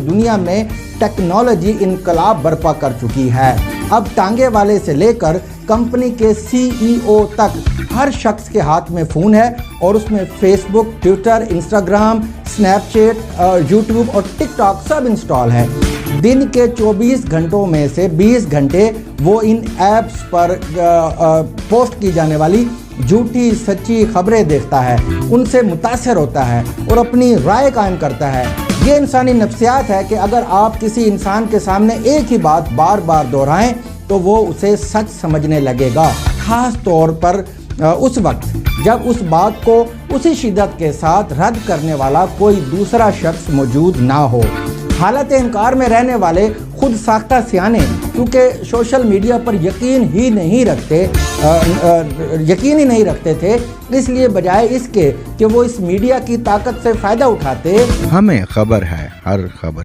دنیا میں ٹیکنالوجی انقلاب برپا کر چکی ہے۔ اب ٹانگے والے سے لے کر کمپنی کے CEO تک ہر شخص کے ہاتھ میں فون ہے اور اس میں Facebook, Twitter, Instagram, Snapchat, YouTube اور ٹک ٹاک سب انسٹال ہے۔ دن کے 24 گھنٹوں میں سے 20 گھنٹے وہ ان ایپس پر پوسٹ کی جانے والی جھوٹی سچی خبریں دیکھتا ہے، ان سے متاثر ہوتا ہے اور اپنی رائے قائم کرتا ہے۔ یہ انسانی نفسیات ہے کہ اگر آپ کسی انسان کے سامنے ایک ہی بات بار بار دہرائیں تو وہ اسے سچ سمجھنے لگے گا، خاص طور پر اس وقت جب اس بات کو اسی شدت کے ساتھ رد کرنے والا کوئی دوسرا شخص موجود نہ ہو۔ حالت انکار میں رہنے والے خود ساختہ سیانے کیونکہ سوشل میڈیا پر یقین ہی نہیں رکھتے تھے، اس لیے بجائے اس کے کہ وہ اس میڈیا کی طاقت سے فائدہ اٹھاتے، ہمیں خبر ہے ہر خبر